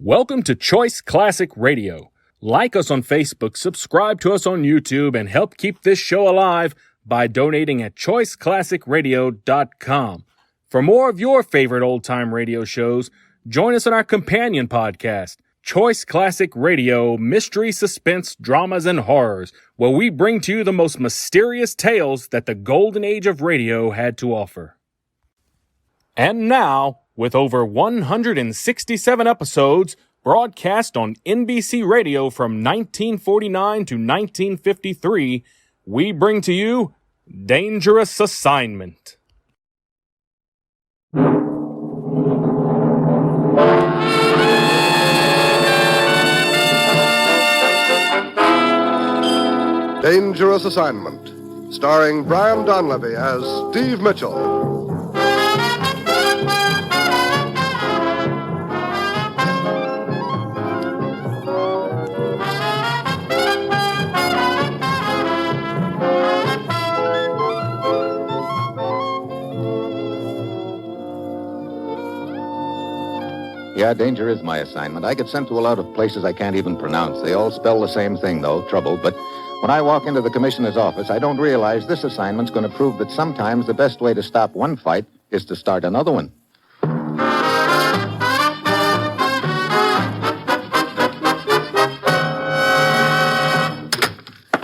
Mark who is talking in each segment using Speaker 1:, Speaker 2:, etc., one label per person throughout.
Speaker 1: Welcome to Choice Classic Radio. Like us on Facebook, subscribe to us on YouTube, and help keep this show alive by donating at choiceclassicradio.com. For more of your favorite old-time radio shows, join us on our companion podcast, Choice Classic Radio, Mystery, Suspense, Dramas, and Horrors, where we bring to you the most mysterious tales that the golden age of radio had to offer. And now, with over 167 episodes broadcast on NBC Radio from 1949 to 1953, we bring to you Dangerous Assignment.
Speaker 2: Dangerous Assignment, starring Brian Donlevy as Steve Mitchell.
Speaker 3: Yeah, danger is my assignment. I get sent to a lot of places I can't even pronounce. They all spell the same thing, though, trouble. But when I walk into the commissioner's office, I don't realize this assignment's going to prove that sometimes the best way to stop one fight is to start another one.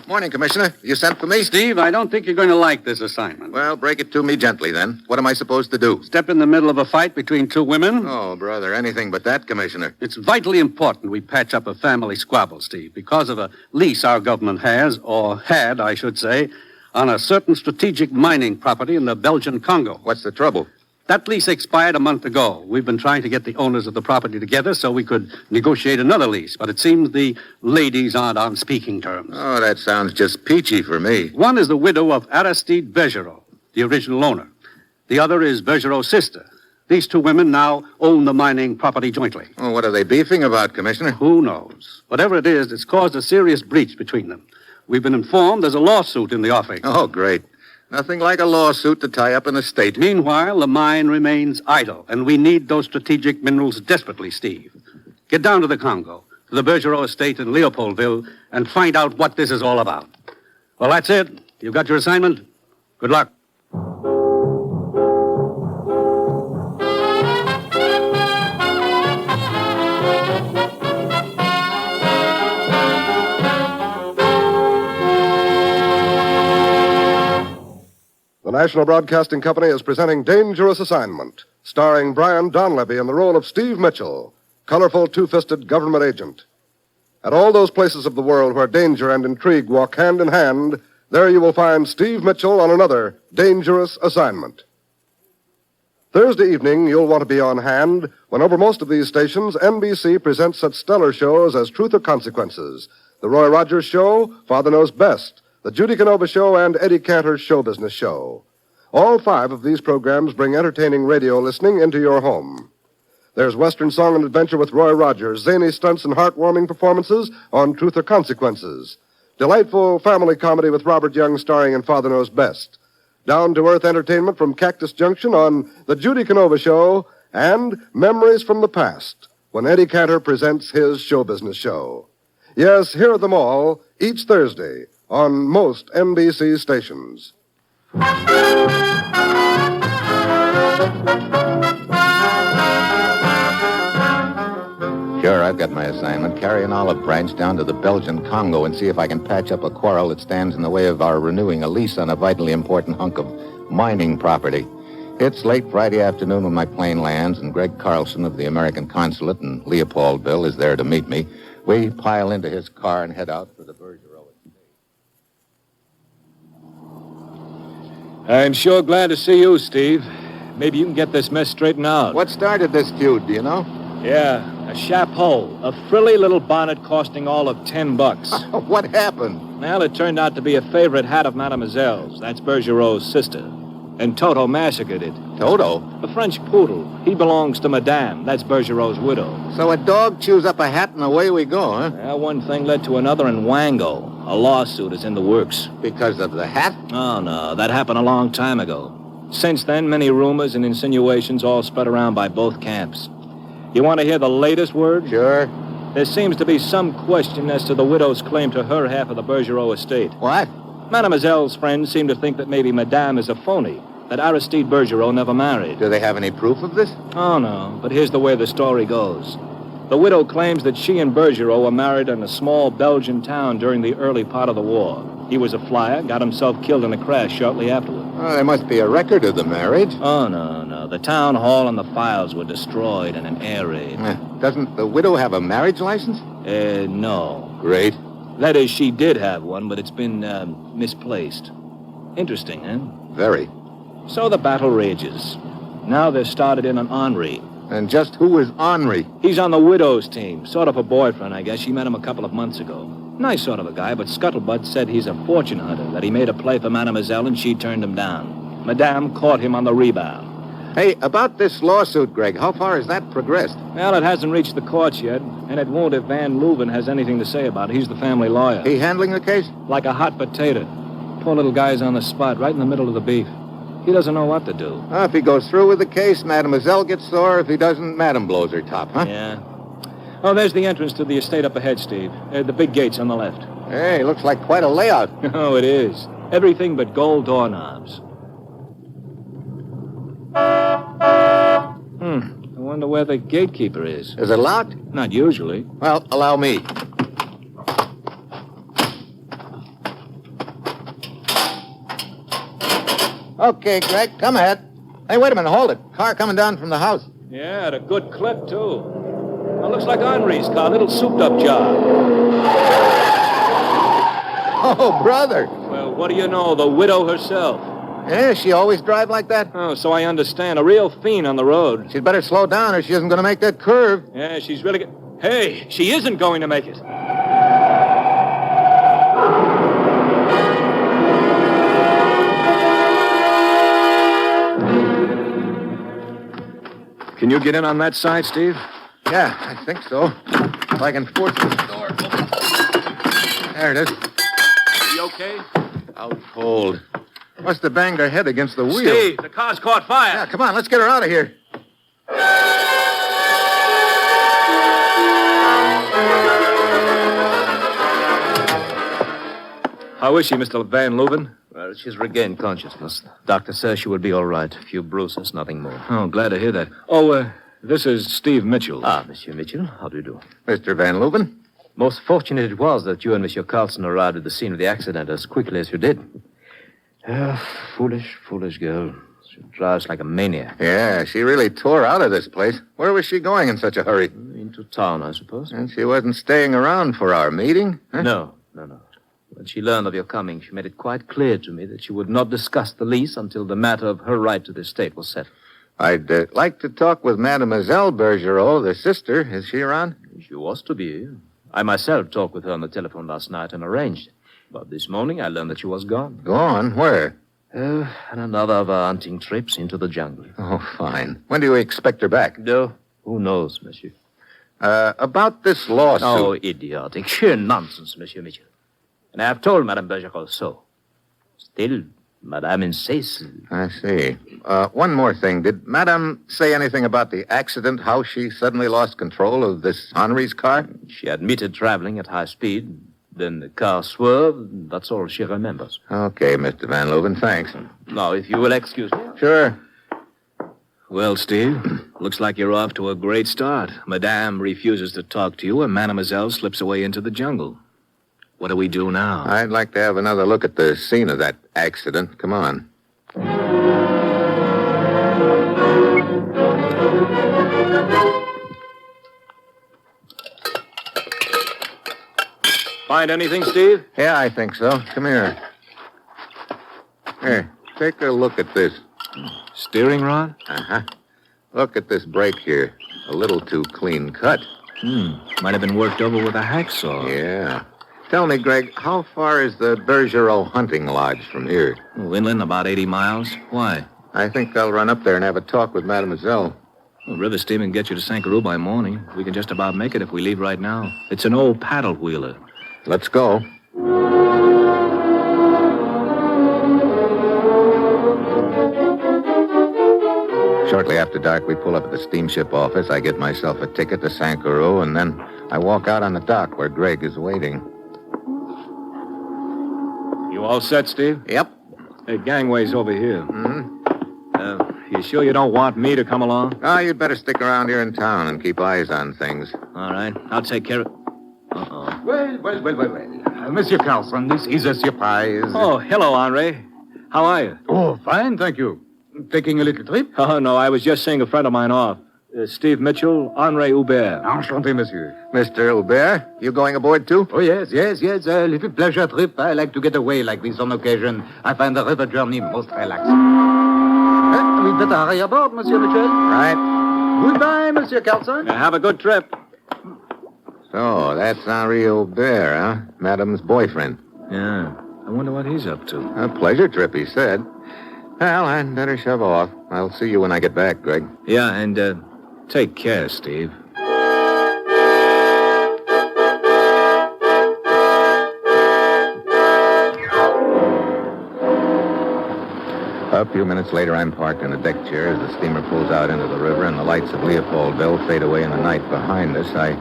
Speaker 3: Morning, Commissioner. You sent for me?
Speaker 4: Steve, I don't think you're going to like this assignment.
Speaker 3: Well, break it to me gently, then. What am I supposed to do?
Speaker 4: Step in the middle of a fight between two women?
Speaker 3: Oh, brother, anything but that, Commissioner.
Speaker 4: It's vitally important we patch up a family squabble, Steve, because of a lease our government has, or had, I should say, on a certain strategic mining property in the Belgian Congo.
Speaker 3: What's the trouble?
Speaker 4: That lease expired a month ago. We've been trying to get the owners of the property together so we could negotiate another lease, but it seems the ladies aren't on speaking terms.
Speaker 3: Oh, that sounds just peachy for me.
Speaker 4: One is the widow of Aristide Bergerot, the original owner. The other is Bergerot's sister. These two women now own the mining property jointly.
Speaker 3: Oh, what are they beefing about, Commissioner?
Speaker 4: Who knows? Whatever it is, it's caused a serious breach between them. We've been informed there's a lawsuit in the offing.
Speaker 3: Oh, great. Nothing like a lawsuit to tie up an estate.
Speaker 4: Meanwhile, the mine remains idle, and we need those strategic minerals desperately, Steve. Get down to the Congo, to the Bergerot estate in Leopoldville, and find out what this is all about. Well, that's it. You've got your assignment. Good luck.
Speaker 2: The National Broadcasting Company is presenting Dangerous Assignment, starring Brian Donlevy in the role of Steve Mitchell, colorful two-fisted government agent. At all those places of the world where danger and intrigue walk hand in hand, there you will find Steve Mitchell on another Dangerous Assignment. Thursday evening, you'll want to be on hand when over most of these stations, NBC presents such stellar shows as Truth or Consequences, The Roy Rogers Show, Father Knows Best, The Judy Canova Show, and Eddie Cantor's Show Business Show. All 5 of these programs bring entertaining radio listening into your home. There's Western Song and Adventure with Roy Rogers, zany stunts and heartwarming performances on Truth or Consequences. Delightful family comedy with Robert Young starring in Father Knows Best. Down-to-earth entertainment from Cactus Junction on The Judy Canova Show, and Memories from the Past, when Eddie Cantor presents his Show Business Show. Yes, hear them all each Thursday on most NBC stations.
Speaker 3: Sure, I've got my assignment. Carry an olive branch down to the Belgian Congo and see if I can patch up a quarrel that stands in the way of our renewing a lease on a vitally important hunk of mining property. It's late Friday afternoon when my plane lands, and Greg Carlson of the American Consulate in Leopoldville is there to meet me. We pile into his car and head out for the Bergerot.
Speaker 5: I'm sure glad to see you, Steve. Maybe you can get this mess straightened out.
Speaker 3: What started this feud, do you know?
Speaker 5: Yeah, a chapeau. A frilly little bonnet costing all of $10.
Speaker 3: What happened?
Speaker 5: Well, it turned out to be a favorite hat of Mademoiselle's. That's Bergerot's sister. And Toto massacred it.
Speaker 3: Toto?
Speaker 5: A French poodle. He belongs to Madame. That's Bergerot's widow.
Speaker 3: So a dog chews up a hat and away we go, huh?
Speaker 5: Well, one thing led to another in Wango. A lawsuit is in the works.
Speaker 3: Because of the hat?
Speaker 5: Oh, no. That happened a long time ago. Since then, many rumors and insinuations all spread around by both camps. You want to hear the latest word?
Speaker 3: Sure.
Speaker 5: There seems to be some question as to the widow's claim to her half of the Bergerot estate.
Speaker 3: What?
Speaker 5: Mademoiselle's friends seem to think that maybe Madame is a phony, that Aristide Bergerot never married.
Speaker 3: Do they have any proof of this?
Speaker 5: Oh, no, but here's the way the story goes. The widow claims that she and Bergerot were married in a small Belgian town during the early part of the war. He was a flyer, got himself killed in a crash shortly afterward.
Speaker 3: Oh, there must be a record of the marriage.
Speaker 5: Oh, no. The town hall and the files were destroyed in an air raid.
Speaker 3: Doesn't the widow have a marriage license?
Speaker 5: No.
Speaker 3: Great.
Speaker 5: That is, she did have one, but it's been, misplaced. Interesting, huh?
Speaker 3: Very.
Speaker 5: So the battle rages. Now they've started in on Henri.
Speaker 3: And just who is Henri?
Speaker 5: He's on the widow's team. Sort of a boyfriend, I guess. She met him a couple of months ago. Nice sort of a guy, but Scuttlebutt said he's a fortune hunter, that he made a play for Mademoiselle and she turned him down. Madame caught him on the rebound.
Speaker 3: Hey, about this lawsuit, Greg, how far has that progressed?
Speaker 5: Well, it hasn't reached the courts yet, and it won't if Van Leuven has anything to say about it. He's the family lawyer.
Speaker 3: He handling the case?
Speaker 5: Like a hot potato. Poor little guy's on the spot, right in the middle of the beef. He doesn't know what to do.
Speaker 3: If he goes through with the case, Mademoiselle gets sore. If he doesn't, Madame blows her top, huh?
Speaker 5: Yeah. Oh, there's the entrance to the estate up ahead, Steve. The big gates on the left.
Speaker 3: Hey, looks like quite a layout.
Speaker 5: Oh, it is. Everything but gold doorknobs. I wonder where the gatekeeper is.
Speaker 3: Is it locked?
Speaker 5: Not usually.
Speaker 3: Well, allow me. Okay, Greg, come ahead. Hey, wait a minute, hold it. Car coming down from the house.
Speaker 5: Yeah, at a good clip, too. Well, looks like Henri's car, little souped-up job.
Speaker 3: Oh, brother.
Speaker 5: Well, what do you know, the widow herself.
Speaker 3: Yeah, she always drive like that?
Speaker 5: Oh, so I understand. A real fiend on the road.
Speaker 3: She'd better slow down or she isn't going to make that curve.
Speaker 5: Yeah, she's really... Hey, she isn't going to make it. Can you get in on that side, Steve?
Speaker 3: Yeah, I think so. If I can force this door open. There it is.
Speaker 5: You okay?
Speaker 3: Out cold. Must have banged her head against the wheel.
Speaker 5: Steve, the car's caught fire.
Speaker 3: Yeah, come on, let's get her out of here.
Speaker 5: How is she, Mr. Van Leuven?
Speaker 6: Well, she's regained consciousness. Doctor says she will be all right. A few bruises, nothing more.
Speaker 5: Oh, glad to hear that. Oh, this is Steve Mitchell.
Speaker 6: Ah, Monsieur Mitchell, how do you do?
Speaker 3: Mr. Van Leuven?
Speaker 6: Most fortunate it was that you and Monsieur Carlson arrived at the scene of the accident as quickly as you did. Foolish girl. She drives like a maniac.
Speaker 3: Yeah, she really tore out of this place. Where was she going in such a hurry?
Speaker 6: Into town, I suppose.
Speaker 3: And she wasn't staying around for our meeting? Huh?
Speaker 6: No. When she learned of your coming, she made it quite clear to me that she would not discuss the lease until the matter of her right to the estate was settled.
Speaker 3: I'd like to talk with Mademoiselle Bergerot, the sister. Is she around?
Speaker 6: She was to be. I myself talked with her on the telephone last night and arranged. But this morning I learned that she was gone.
Speaker 3: Gone? Where?
Speaker 6: On another of her hunting trips into the jungle.
Speaker 3: Oh, fine. When do you expect her back?
Speaker 6: No, who knows, monsieur?
Speaker 3: About this lawsuit.
Speaker 6: Oh, idiotic. Sheer nonsense, Monsieur Mitchell. And I have told Madame Bergerot so. Still, Madame insists.
Speaker 3: I see. One more thing. Did Madame say anything about the accident, how she suddenly lost control of this Henri's car?
Speaker 6: She admitted traveling at high speed. Then the car swerved. That's all she remembers.
Speaker 3: Okay, Mr. Van Leuven, thanks.
Speaker 6: Now, if you will excuse me.
Speaker 3: Sure.
Speaker 5: Well, Steve, looks like you're off to a great start. Madame refuses to talk to you, and Mademoiselle slips away into the jungle. What do we do now?
Speaker 3: I'd like to have another look at the scene of that accident. Come on.
Speaker 5: Find anything, Steve?
Speaker 3: Yeah, I think so. Come here. Here, take a look at this.
Speaker 5: Steering rod?
Speaker 3: Uh-huh. Look at this break here. A little too clean cut.
Speaker 5: Might have been worked over with a hacksaw.
Speaker 3: Yeah. Tell me, Greg, how far is the Bergerot hunting lodge from here?
Speaker 5: Inland, about 80 miles. Why?
Speaker 3: I think I'll run up there and have a talk with Mademoiselle.
Speaker 5: Well, river steam can get you to Sankaroo by morning. We can just about make it if we leave right now. It's an old paddle wheeler.
Speaker 3: Let's go. Short Shortly after dark, we pull up at the steamship office. I get myself a ticket to Sankaroo, and then I walk out on the dock where Greg is waiting.
Speaker 5: You all set, Steve?
Speaker 3: Yep.
Speaker 5: Hey, gangway's over here.
Speaker 3: Mm-hmm.
Speaker 5: You sure you don't want me to come along?
Speaker 3: Oh, you'd better stick around here in town and keep eyes on things.
Speaker 5: All right. I'll take care of... Uh-oh.
Speaker 7: Well. Monsieur Carlson, this is a surprise.
Speaker 5: Oh, hello, Henri. How are you?
Speaker 7: Oh, fine, thank you. Taking a little trip?
Speaker 5: Oh, no, I was just seeing a friend of mine off. Steve Mitchell, Henri Hubert.
Speaker 7: Enchanté, monsieur.
Speaker 3: Mr. Hubert, you going aboard too?
Speaker 7: Oh, yes. A little pleasure trip. I like to get away like this on occasion. I find the river journey most relaxing. We'd better hurry aboard, Monsieur Mitchell.
Speaker 3: Right.
Speaker 7: Goodbye, Monsieur Carlson.
Speaker 5: Have a good trip.
Speaker 3: So, that's Henri Hubert, huh? Madame's boyfriend.
Speaker 5: Yeah. I wonder what he's up to.
Speaker 3: A pleasure trip, he said. Well, I'd better shove off. I'll see you when I get back, Greg.
Speaker 5: Yeah, and take care, Steve.
Speaker 3: A few minutes later, I'm parked in a deck chair as the steamer pulls out into the river and the lights of Leopoldville fade away in the night behind us. I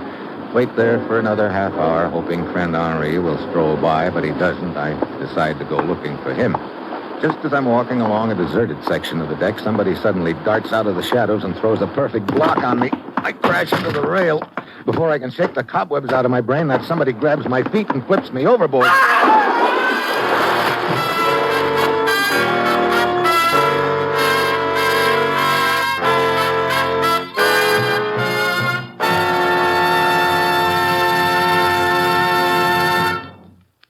Speaker 3: wait there for another half hour, hoping friend Henri will stroll by, but he doesn't. I decide to go looking for him. Just as I'm walking along a deserted section of the deck, somebody suddenly darts out of the shadows and throws a perfect block on me. I crash into the rail. Before I can shake the cobwebs out of my brain, that somebody grabs my feet and flips me overboard.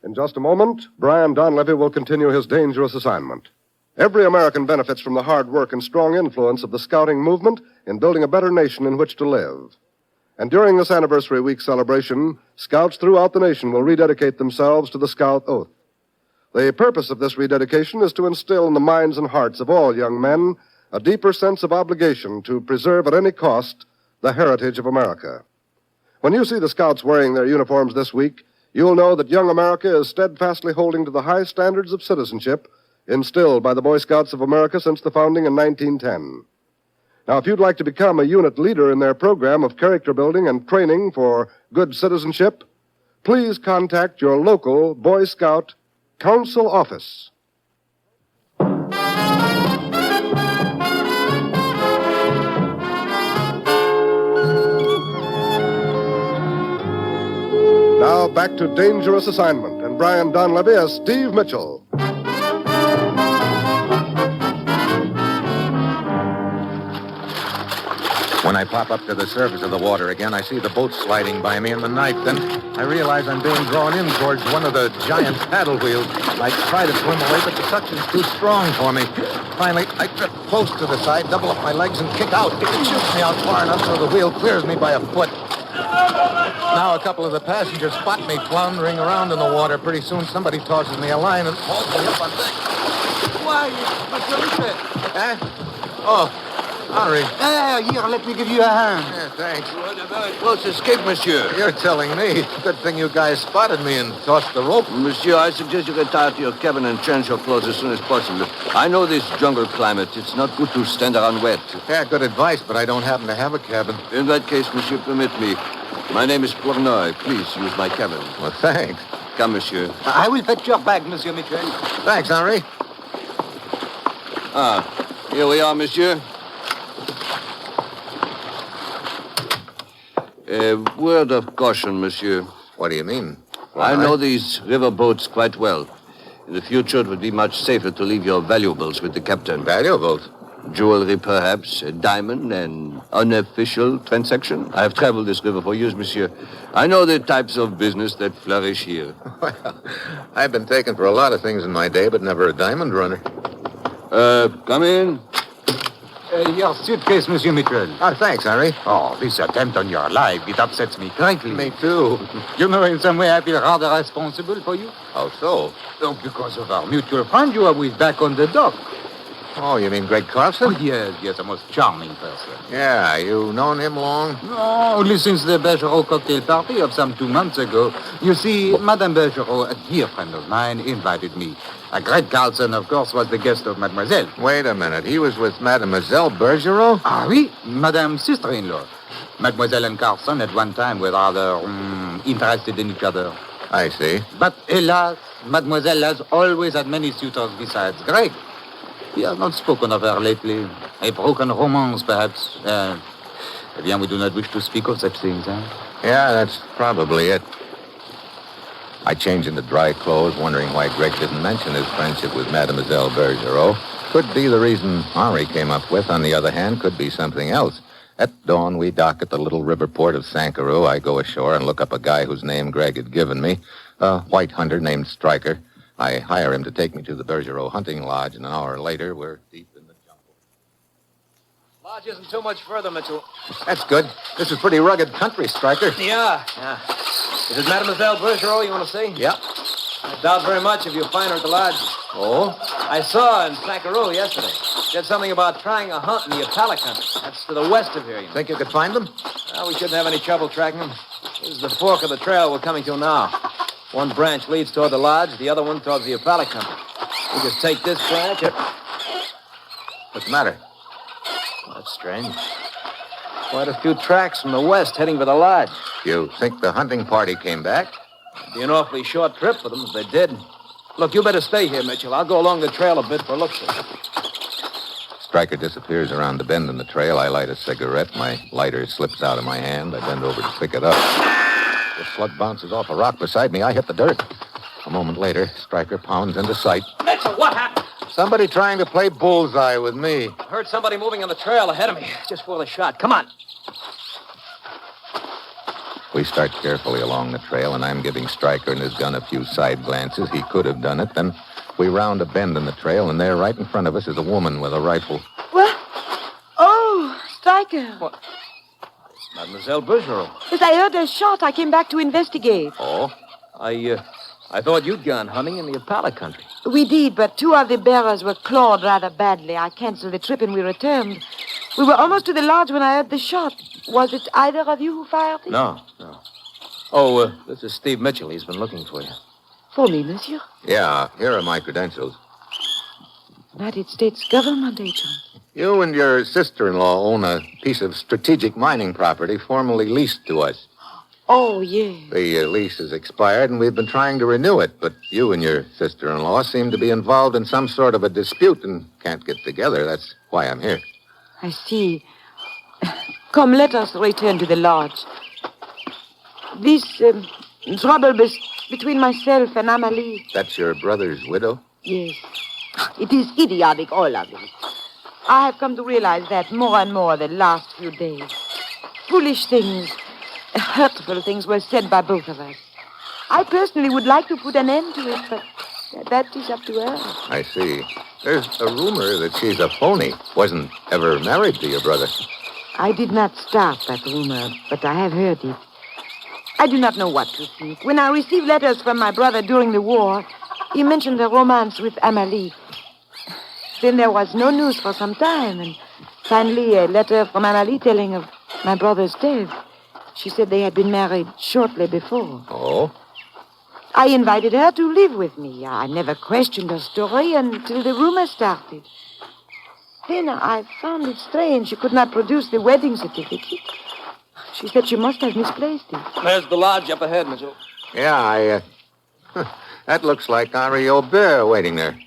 Speaker 2: In just a moment, Brian Donlevy will continue his dangerous assignment. Every American benefits from the hard work and strong influence of the scouting movement in building a better nation in which to live. And during this anniversary week celebration, scouts throughout the nation will rededicate themselves to the Scout Oath. The purpose of this rededication is to instill in the minds and hearts of all young men a deeper sense of obligation to preserve at any cost the heritage of America. When you see the scouts wearing their uniforms this week, you'll know that young America is steadfastly holding to the high standards of citizenship instilled by the Boy Scouts of America since the founding in 1910. Now, if you'd like to become a unit leader in their program of character building and training for good citizenship, please contact your local Boy Scout Council office. Now back to Dangerous Assignment and Brian Donlevy as Steve Mitchell.
Speaker 3: When I pop up to the surface of the water again, I see the boat sliding by me in the night. Then I realize I'm being drawn in towards one of the giant paddle wheels. I try to swim away, but the suction's too strong for me. Finally, I drift close to the side, double up my legs, and kick out. It shoots me out far enough so the wheel clears me by a foot. Now a couple of the passengers spot me floundering around in the water. Pretty soon somebody tosses me a line and hauls me up on deck.
Speaker 7: Why, Monsieur Mitchell?
Speaker 3: Oh, Henri.
Speaker 7: Here, let me give you a hand.
Speaker 3: Yeah, thanks.
Speaker 7: You had a very close escape, monsieur.
Speaker 3: You're telling me. Good thing you guys spotted me and tossed the rope.
Speaker 8: Monsieur, I suggest you retire to your cabin and change your clothes as soon as possible. I know this jungle climate. It's not good to stand around wet.
Speaker 3: Yeah, good advice, but I don't happen to have a cabin.
Speaker 8: In that case, monsieur, permit me. My name is Flournoy. Please use my cabin.
Speaker 3: Well, thanks.
Speaker 8: Come, monsieur.
Speaker 7: I will fetch your bag, Monsieur Mitchell.
Speaker 3: Thanks, Henri.
Speaker 8: Here we are, monsieur. A word of caution, monsieur.
Speaker 3: What do you mean?
Speaker 8: I know these river boats quite well. In the future, it would be much safer to leave your valuables with the captain.
Speaker 3: Valuables?
Speaker 8: Jewelry, perhaps, a diamond, an unofficial transaction. I have traveled this river for years, monsieur. I know the types of business that flourish here.
Speaker 3: Well, I've been taken for a lot of things in my day, but never a diamond runner.
Speaker 8: Come in.
Speaker 7: Your suitcase, Monsieur Mitchell.
Speaker 3: Oh, thanks, Henri.
Speaker 7: Oh, this attempt on your life, it upsets me greatly.
Speaker 3: Me too.
Speaker 7: You know, in some way, I feel rather responsible for you.
Speaker 3: How so?
Speaker 7: Oh, because of our mutual friend you are with back on the dock.
Speaker 3: Oh, you mean Greg Carlson?
Speaker 7: Oh, yes, a most charming person.
Speaker 3: Yeah, you known him long?
Speaker 7: No, only since the Bergerot cocktail party of some 2 months ago. You see, Madame Bergerot, a dear friend of mine, invited me. Greg Carlson, of course, was the guest of Mademoiselle.
Speaker 3: Wait a minute. He was with Mademoiselle Bergerot?
Speaker 7: Ah, oui, Madame's sister-in-law. Mademoiselle and Carlson at one time were rather interested in each other.
Speaker 3: I see.
Speaker 7: But hélas, Mademoiselle has always had many suitors besides Greg. He has not spoken of her lately. A broken romance, perhaps. Eh bien, we do not wish to speak of such things, eh?
Speaker 3: Yeah, that's probably it. I changed into dry clothes, wondering why Greg didn't mention his friendship with Mademoiselle Bergerot. Could be the reason Henri came up with. On the other hand, could be something else. At dawn, we dock at the little river port of Sankaroo. I go ashore and look up a guy whose name Greg had given me, a white hunter named Stryker. I hire him to take me to the Bergerot hunting lodge, and an hour later, we're deep in the jungle.
Speaker 5: Lodge isn't too much further, Mitchell.
Speaker 3: That's good. This is pretty rugged country, Stryker.
Speaker 5: Yeah. Is it Mademoiselle Bergerot you want to see?
Speaker 3: Yeah.
Speaker 5: I doubt very much if you'll find her at the lodge.
Speaker 3: Oh?
Speaker 5: I saw her in Sankaroo yesterday. Said something about trying a hunt in the Atala country. That's to the west of here, you know.
Speaker 3: Think you could find them?
Speaker 5: Well, we shouldn't have any trouble tracking them. This is the fork of the trail we're coming to now. One branch leads toward the lodge, the other one towards the Atala country. We just take this branch.
Speaker 3: What's the matter?
Speaker 5: Oh, that's strange. Quite a few tracks from the west heading for the lodge.
Speaker 3: You think the hunting party came back?
Speaker 5: It'd be an awfully short trip for them if they did. Look, you better stay here, Mitchell. I'll go along the trail a bit for looks.
Speaker 3: Stryker disappears around the bend in the trail. I light a cigarette. My lighter slips out of my hand. I bend over to pick it up. The slug bounces off a rock beside me. I hit the dirt. A moment later, Stryker pounds into sight.
Speaker 5: Mitchell, what happened?
Speaker 3: Somebody trying to play bullseye with me.
Speaker 5: I heard somebody moving on the trail ahead of me. Just before the shot. Come on.
Speaker 3: We start carefully along the trail, and I'm giving Stryker and his gun a few side glances. He could have done it. Then we round a bend in the trail, and there, right in front of us, is a woman with a rifle.
Speaker 9: What? Oh, Stryker.
Speaker 5: What? It's Mademoiselle Bergerot.
Speaker 9: Yes, I heard a shot. I came back to investigate.
Speaker 5: Oh? I thought you'd gone hunting in the Atala country.
Speaker 9: We did, but 2 of the bearers were clawed rather badly. I canceled the trip and we returned. We were almost to the lodge when I heard the shot. Was it either of you who fired it?
Speaker 5: No. Oh, this is Steve Mitchell. He's been looking for you.
Speaker 9: For me, monsieur.
Speaker 3: Yeah, here are my credentials.
Speaker 9: United States government agent.
Speaker 3: You and your sister-in-law own a piece of strategic mining property formerly leased to us.
Speaker 9: Oh, yes.
Speaker 3: The lease has expired, and we've been trying to renew it, but you and your sister-in-law seem to be involved in some sort of a dispute and can't get together. That's why I'm here.
Speaker 9: I see. Come, let us return to the lodge. This trouble between myself and Amalie.
Speaker 3: That's your brother's widow?
Speaker 9: Yes. It is idiotic, all of it. I have come to realize that more and more the last few days. Foolish things, hurtful things were said by both of us. I personally would like to put an end to it, but that is up to her.
Speaker 3: I see. There's a rumor that she's a phony. Wasn't ever married to your brother.
Speaker 9: I did not start that rumor, but I have heard it. I do not know what to think. When I received letters from my brother during the war, he mentioned a romance with Amalie. Then there was no news for some time, and finally a letter from Amalie telling of my brother's death. She said they had been married shortly before.
Speaker 3: Oh?
Speaker 9: I invited her to live with me. I never questioned her story until the rumor started. Then I found it strange she could not produce the wedding certificate. She said she must have misplaced it.
Speaker 5: There's the lodge up ahead, Mitchell.
Speaker 3: Yeah, that looks like Henri Aubert waiting there.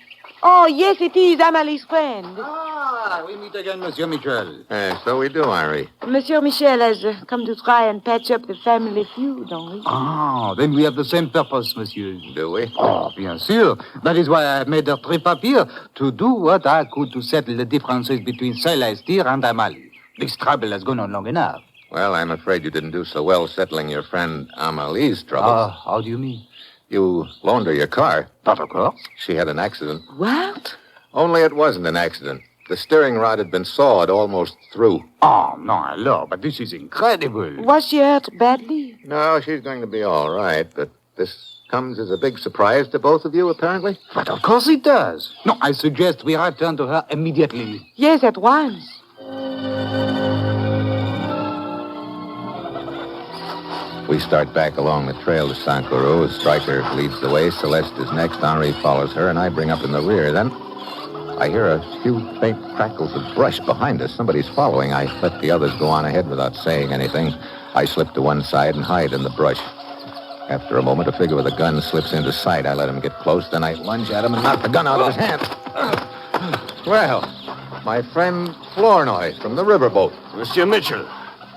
Speaker 9: Oh, yes, it is Amalie's friend.
Speaker 7: Ah, we meet again, Monsieur Michel.
Speaker 3: So we do, Henri.
Speaker 9: Monsieur Michel has come to try and patch up the family feud, Henri.
Speaker 7: Ah, then we have the same purpose, monsieur.
Speaker 3: Do we?
Speaker 7: Oh, bien sûr. That is why I have made a trip up here, to do what I could to settle the differences between Celestia and Amalie. This trouble has gone on long enough.
Speaker 3: Well, I'm afraid you didn't do so well settling your friend Amalie's troubles.
Speaker 7: How do you mean?
Speaker 3: You loaned her your car.
Speaker 7: But of course.
Speaker 3: She had an accident.
Speaker 9: What?
Speaker 3: Only it wasn't an accident. The steering rod had been sawed almost through.
Speaker 7: Oh, no, alors, but this is incredible.
Speaker 9: Was she hurt badly?
Speaker 3: No, she's going to be all right, but This comes as a big surprise to both of you, apparently?
Speaker 7: But of course it does. No, I suggest we return to her immediately.
Speaker 9: Yes, at once.
Speaker 3: We start back along the trail to Sankuru. Stryker leads the way. Celeste is next. Henri follows her, and I bring up in the rear. Then I hear a few faint crackles of brush behind us. Somebody's following. I let the others go on ahead without saying anything. I slip to one side and hide in the brush. After a moment, a figure with a gun slips into sight. I let him get close. Then I lunge at him and knock the gun out of his hand. Well, my friend Flournoy from the riverboat.
Speaker 8: Monsieur Mitchell.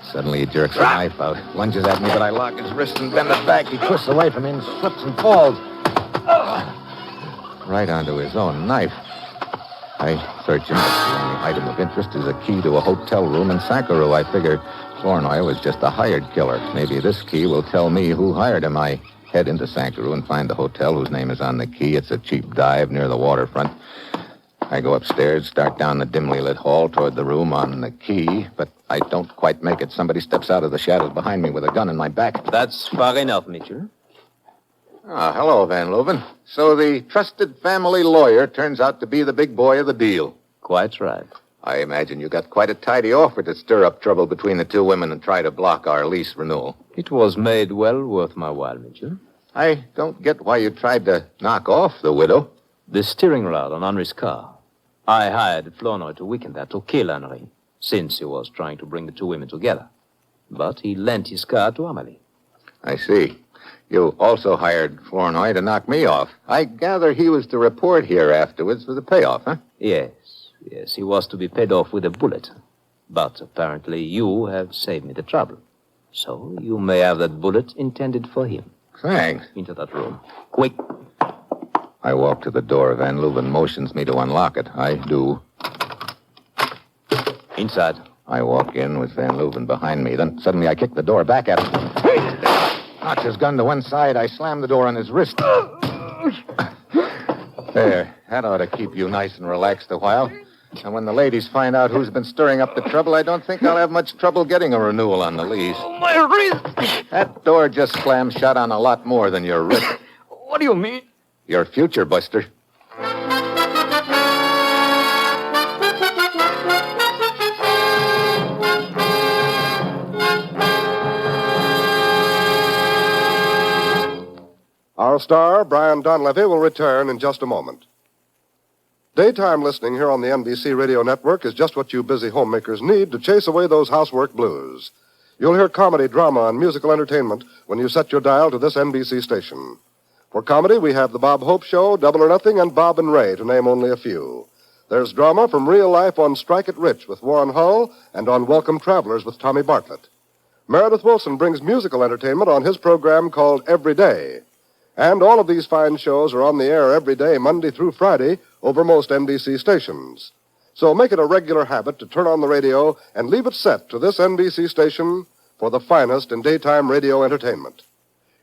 Speaker 3: Suddenly he jerks a knife out, lunges at me, but I lock his wrist and bend it back. He twists away from me and slips and falls. Right onto his own knife. I search him, but the only item of interest is a key to a hotel room in Sankuru. I figure Flournoy was just a hired killer. Maybe this key will tell me who hired him. I head into Sankuru and find the hotel whose name is on the key. It's a cheap dive near the waterfront. I go upstairs, start down the dimly lit hall toward the room on the key, but I don't quite make it. Somebody steps out of the shadows behind me with a gun in my back.
Speaker 6: That's far enough, Mitchell.
Speaker 3: Ah, hello, Van Leuven. So the trusted family lawyer turns out to be the big boy of the deal.
Speaker 6: Quite right.
Speaker 3: I imagine you got quite a tidy offer to stir up trouble between the two women and try to block our lease renewal.
Speaker 6: It was made well worth my while, Mitchell.
Speaker 3: I don't get why you tried to knock off the widow.
Speaker 6: The steering rod on Henri's car. I hired Flournoy to weaken that, to kill Henri, since he was trying to bring the two women together. But he lent his car to Amelie.
Speaker 3: I see. You also hired Flournoy to knock me off. I gather he was to report here afterwards for the payoff, huh?
Speaker 6: Yes, he was to be paid off with a bullet. But apparently you have saved me the trouble. So you may have that bullet intended for him.
Speaker 3: Thanks.
Speaker 6: Into that room. Quick.
Speaker 3: I walk to the door. Van Leuven motions me to unlock it. I do.
Speaker 6: Inside.
Speaker 3: I walk in with Van Leuven behind me. Then suddenly I kick the door back at him. Knocks his gun to one side. I slam the door on his wrist. There. That ought to keep you nice and relaxed a while. And when the ladies find out who's been stirring up the trouble, I don't think I'll have much trouble getting a renewal on the lease.
Speaker 6: My wrist!
Speaker 3: That door just slammed shut on a lot more than your wrist.
Speaker 6: What do you mean?
Speaker 3: Your future, Buster.
Speaker 2: Our star, Brian Donlevy, will return in just a moment. Daytime listening here on the NBC Radio Network is just what you busy homemakers need to chase away those housework blues. You'll hear comedy, drama, and musical entertainment when you set your dial to this NBC station. For comedy, we have The Bob Hope Show, Double or Nothing, and Bob and Ray, to name only a few. There's drama from real life on Strike It Rich with Warren Hull and on Welcome Travelers with Tommy Bartlett. Meredith Wilson brings musical entertainment on his program called Every Day. And all of these fine shows are on the air every day, Monday through Friday, over most NBC stations. So make it a regular habit to turn on the radio and leave it set to this NBC station for the finest in daytime radio entertainment.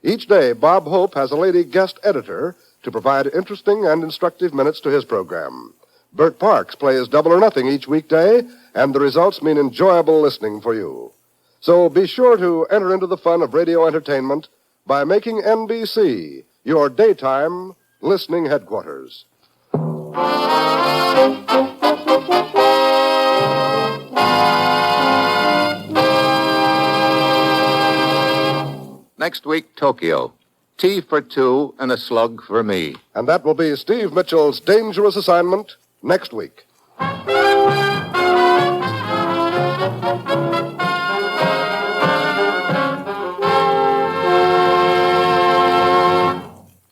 Speaker 2: Each day, Bob Hope has a lady guest editor to provide interesting and instructive minutes to his program. Bert Parks plays Double or Nothing each weekday, and the results mean enjoyable listening for you. So be sure to enter into the fun of radio entertainment by making NBC your daytime listening headquarters.
Speaker 3: Next week, Tokyo. Tea for two and a slug for me.
Speaker 2: And that will be Steve Mitchell's dangerous assignment next week.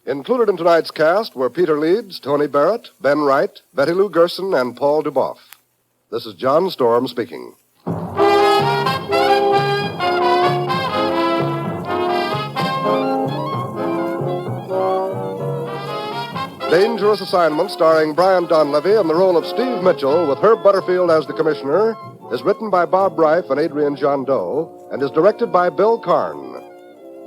Speaker 2: Included in tonight's cast were Peter Leeds, Tony Barrett, Ben Wright, Betty Lou Gerson, and Paul Duboff. This is John Storm speaking. Dangerous Assignment, starring Brian Donlevy in the role of Steve Mitchell with Herb Butterfield as the commissioner, is written by Bob Reif and Adrian John Doe and is directed by Bill Karn.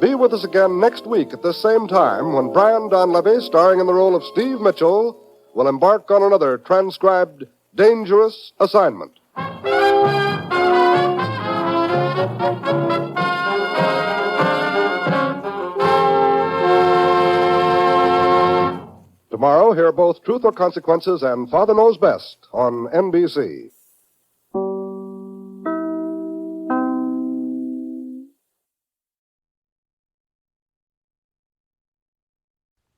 Speaker 2: Be with us again next week at this same time when Brian Donlevy, starring in the role of Steve Mitchell, will embark on another transcribed Dangerous Assignment. Tomorrow, hear both Truth or Consequences and Father Knows Best on NBC.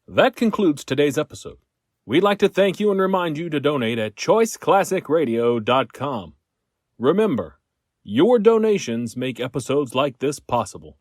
Speaker 1: That concludes today's episode. We'd like to thank you and remind you to donate at choiceclassicradio.com. Remember, your donations make episodes like this possible.